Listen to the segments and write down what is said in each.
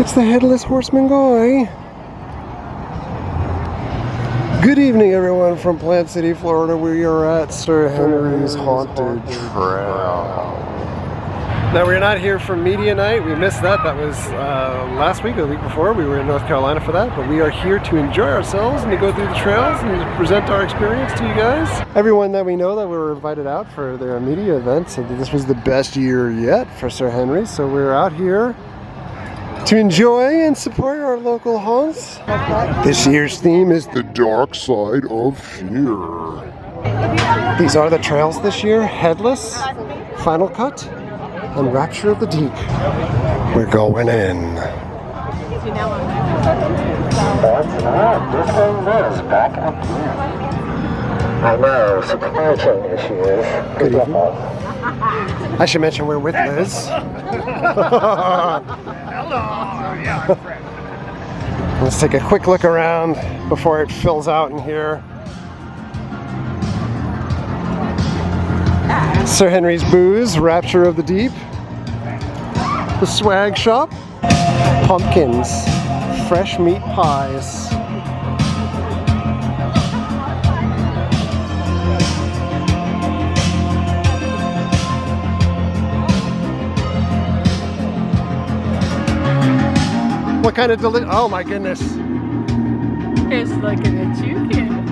It's the Headless Horseman guy. Good evening, everyone, from Plant City, Florida. We are at Sir Henry's Haunted Trail. Now, we're not here for media night. We missed that. That was last week or the week before. We were in North Carolina for that. But we are here to enjoy ourselves and to go through the trails and to present our experience to you guys. Everyone that we know that we were invited out for their media event said that this was the best year yet for Sir Henry. So we're out here to enjoy and support our local haunts. This year's theme is the dark side of fear. These are the trails this year: Headless, Final Cut, and Rapture of the Deep. We're going in. What's up? This thing is back up here. I know, supply chain issues. Good evening. I should mention we're with Liz. Let's take a quick look around before it fills out in here. Sir Henry's Booze, Rapture of the Deep. The Swag Shop. Pumpkins. Fresh meat pies. What kind of oh my goodness. It's like a toucan.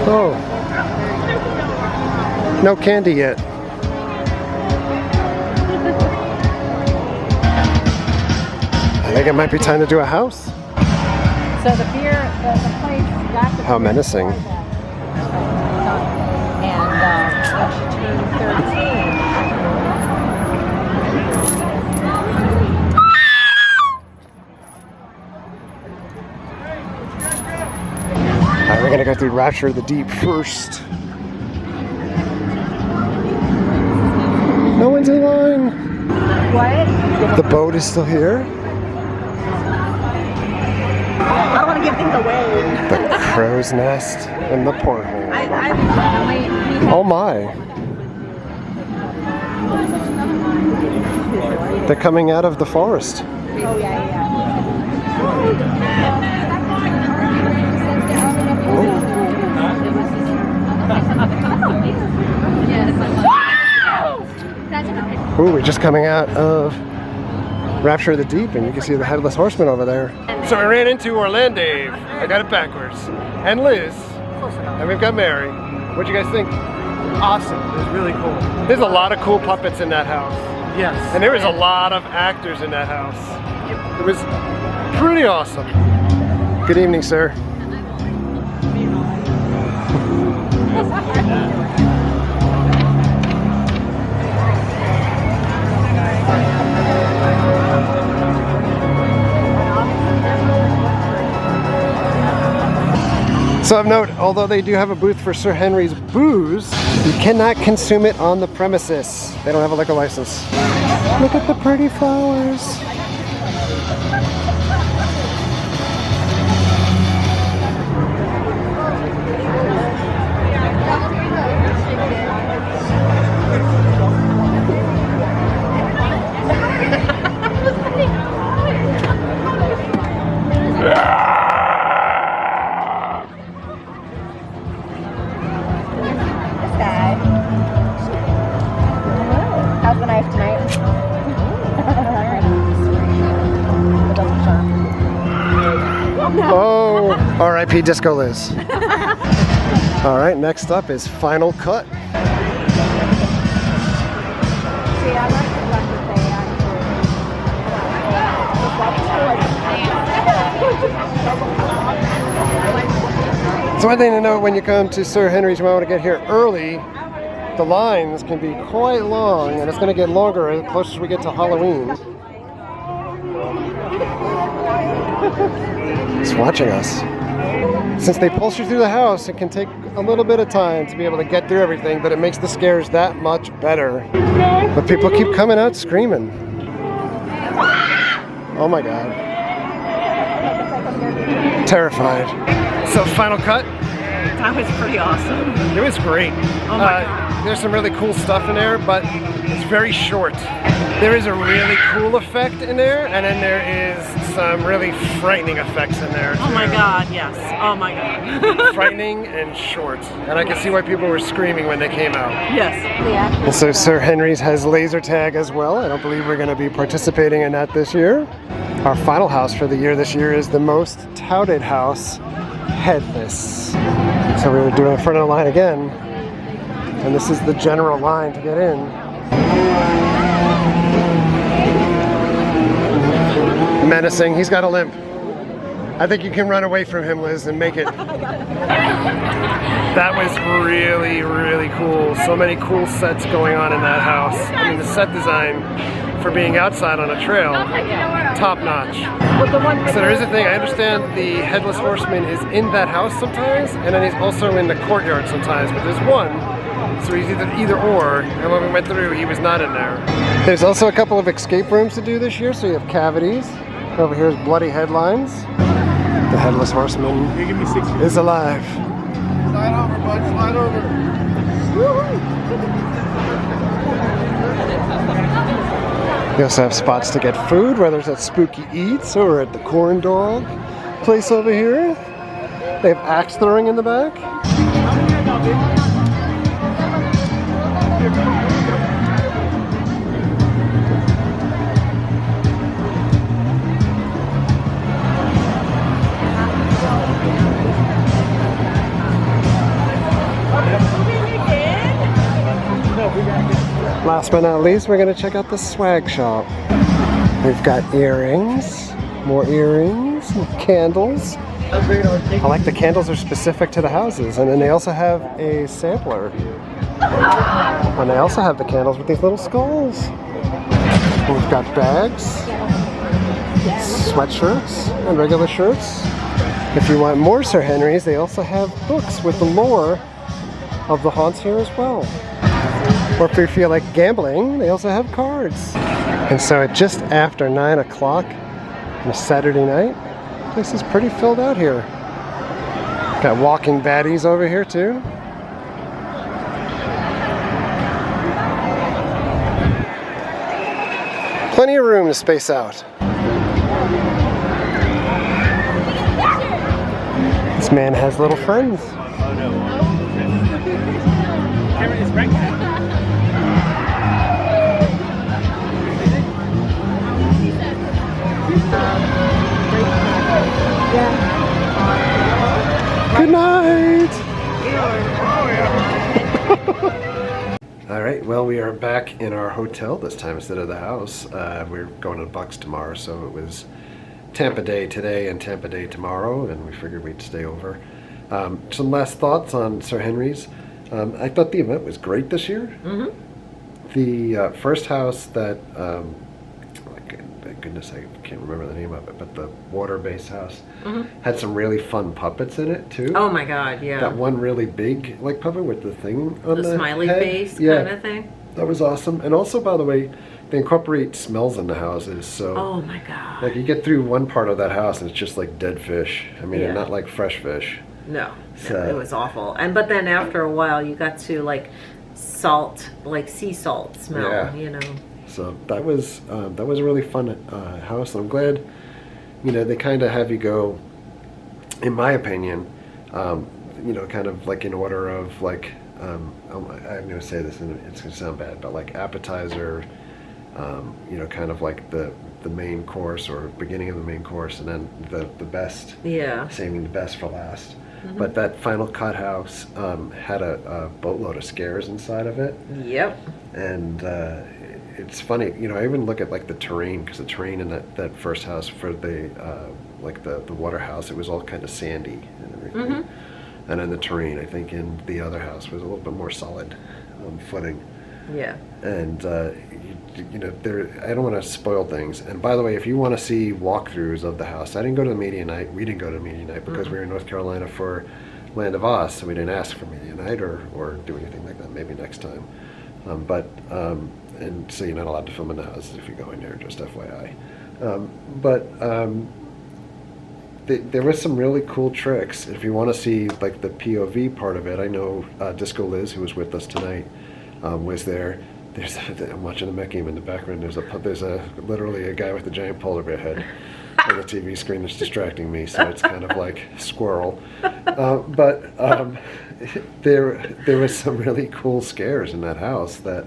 Oh. No candy yet. I think it might be time to do a house. So the beer, the place, that's How menacing. And when she turned 13. Alright, we're gonna go through Rapture of the Deep first. No one's in line. What? The boat is still here. I don't want to give things away. The crow's nest and the porthole. Oh my. They're coming out of the forest. Oh, yeah. Ooh, we're just coming out of Rapture of the Deep, and you can see the Headless Horseman over there. So I ran into Orlando, I got it backwards, and Liz, and we've got Mary. What'd you guys think? Awesome. It was really cool. There's a lot of cool puppets in that house. Yes. And there was a lot of actors in that house. It was pretty awesome. Good evening, sir. So of note, although they do have a booth for Sir Henry's Booze, you cannot consume it on the premises. They don't have a liquor license. Look at the pretty flowers. How's the knife tonight? Oh, R.I.P. Disco Liz. All right, next up is Final Cut. It's one thing to know when you come to Sir Henry's, you might want to get here early. The lines can be quite long, and it's going to get longer the closer we get to Halloween. It's watching us. Since they pulse you through the house, it can take a little bit of time to be able to get through everything, but it makes the scares that much better. But people keep coming out screaming. Oh my God. Terrified. So final cut? That was pretty awesome. It was great. Oh my God. There's some really cool stuff in there, but it's very short. There is a really cool effect in there, and then there is some really frightening effects in there. Oh my too. God, yes. Oh my God. Frightening and short. And I can see why people were screaming when they came out. Yes. And so Sir Henry's has laser tag as well. I don't believe we're going to be participating in that this year. Our final house for the year this year is the most touted house, Headless. So we were doing front of the line again. And this is the general line to get in. Menacing. He's got a limp. I think you can run away from him, Liz, and make it. That was really, really cool. So many cool sets going on in that house. I mean, the set design for being outside on a trail, top notch. So there is a thing, I understand the Headless Horseman is in that house sometimes, and then he's also in the courtyard sometimes, but there's one. So he's either or, and when we went through, he was not in there. There's also a couple of escape rooms to do this year, so you have cavities. Over here is Bloody Headlines. The Headless Horseman is alive. Slide over, bud. Slide over. You also have spots to get food, whether it's at Spooky Eats or at the Corn Dog place over here. They have axe throwing in the back. Last but not least, we're going to check out the swag shop. We've got earrings, more earrings, and candles. I like the candles are specific to the houses, and then they also have a sampler. And they also have the candles with these little skulls. And we've got bags, sweatshirts, and regular shirts. If you want more Sir Henry's, they also have books with the lore of the haunts here as well. Or if you feel like gambling, they also have cards. And so at just after 9 o'clock on a Saturday night, the place is pretty filled out here. Got walking baddies over here too. Plenty of room to space out. This man has little friends. Good night! Alright, well, we are back in our hotel this time instead of the house. We're going to the Bucks tomorrow, so it was Tampa Day today and Tampa Day tomorrow, and we figured we'd stay over. Some last thoughts on Sir Henry's. I thought the event was great this year. Mm-hmm. The first house that, goodness, I can't remember the name of it, but the water-based house had some really fun puppets in it too. Oh my God, yeah. That one really big like puppet with the thing on the smiley head. face Yeah. kind of thing. That was awesome. And also, by the way, they incorporate smells in the houses. So Oh my God. like you get through one part of that house and it's just like dead fish. I mean, Yeah. not like fresh fish. No, So- it was awful. But then after a while, you got to like salt, like sea salt smell. Yeah. You know. So that was a really fun house, and I'm glad, they kind of have you go, in my opinion, kind of like in order of like, I'm going to say this and it's going to sound bad, but like appetizer, kind of like the main course or beginning of the main course, and then the best, Yeah. saving the best for last. But that final cut house had a boatload of scares inside of it. Yep. And it's funny, I even look at like the terrain, because the terrain in that first house for the water house, it was all kind of sandy and everything. And then the terrain, I think, in the other house was a little bit more solid footing. Yeah. And you know, I don't want to spoil things. And by the way, if you want to see walkthroughs of the house, I didn't go to the media night. We didn't go to media night because we were in North Carolina for Land of Oz, so we didn't ask for media night or do anything like that. Maybe next time. And so you're not allowed to film in the houses if you go in there, just FYI. There was some really cool tricks. If you want to see like the POV part of it, I know Disco Liz, who was with us tonight, was there. I'm watching the Met game in the background. There's literally a guy with a giant polar bear head on the TV screen that's distracting me, so it's kind of like squirrel. There was some really cool scares in that house that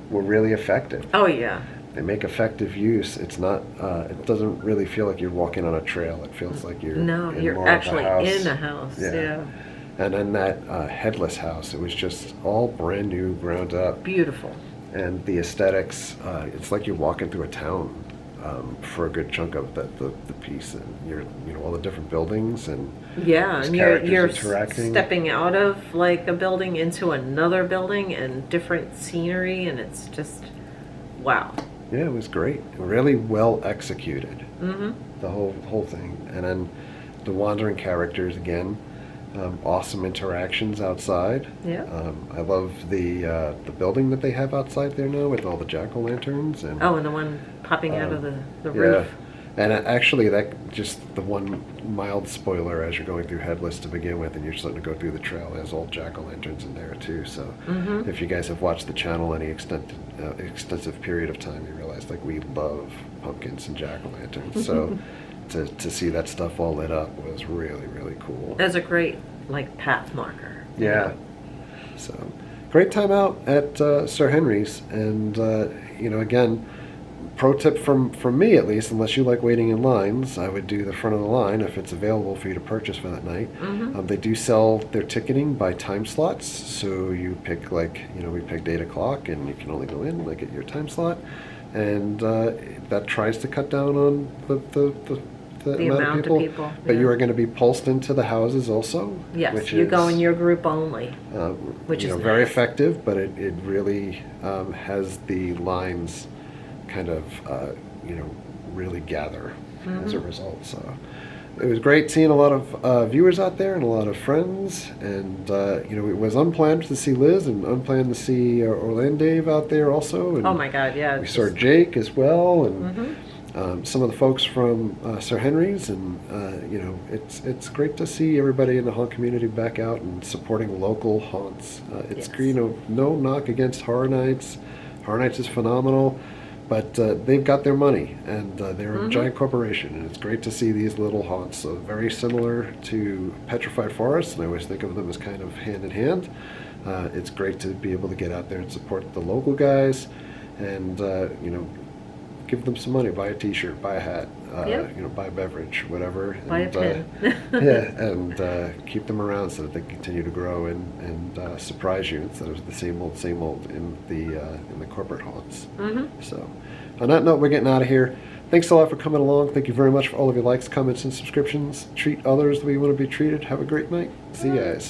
were really effective. Oh yeah. They make effective use. It's not. It doesn't really feel like you're walking on a trail. It feels like you're you're actually in a house. Yeah. And then that Headless house, it was just all brand new, ground up. Beautiful. And the aesthetics, it's like you're walking through a town for a good chunk of the piece, and you're all the different buildings and and you're interacting. Stepping out of like a building into another building and different scenery, and it's just wow. Yeah, it was great. Really well executed. Mm-hmm. The whole thing, and then the wandering characters again. Awesome interactions outside. Yeah. I love the building that they have outside there now with all the jack-o'-lanterns and and the one popping out of the roof. And actually, that just the one mild spoiler as you're going through Headless to begin with, and you're starting to go through the trail. There's all jack-o'-lanterns in there too. So if you guys have watched the channel any extensive period of time, you realize like we love pumpkins and jack-o'-lanterns. So. To see that stuff all lit up was really, really cool. That's a great like path marker. Yeah. So great time out at Sir Henry's, and again, pro tip from me at least, unless you like waiting in lines, I would do the front of the line if it's available for you to purchase for that night. They do sell their ticketing by time slots, so you pick we picked 8 o'clock, and you can only go in like at your time slot, and that tries to cut down on the amount of people. But you are going to be pulsed into the houses also. Yes, which you is, go in your group only, which is very nice. effective. But it really has the lines kind of really gather as a result. So it was great seeing a lot of viewers out there and a lot of friends. And it was unplanned to see Liz and unplanned to see Orlando Dave out there also. And oh my God, yeah. we saw Jake as well, and. Some of the folks from Sir Henry's, and it's great to see everybody in the haunt community back out and supporting local haunts. It's no knock against Horror Nights. Horror Nights is phenomenal, but they've got their money, and they're a giant corporation, and it's great to see these little haunts. So very similar to Petrified Forests, and I always think of them as kind of hand in hand. It's great to be able to get out there and support the local guys, and give them some money, buy a t-shirt, buy a hat, buy a beverage, whatever. Buy a pin. and keep them around so that they continue to grow and surprise you instead of the same old in the corporate haunts. So on that note, we're getting out of here. Thanks a lot for coming along. Thank you very much for all of your likes, comments, and subscriptions. Treat others the way you want to be treated. Have a great night. See you guys.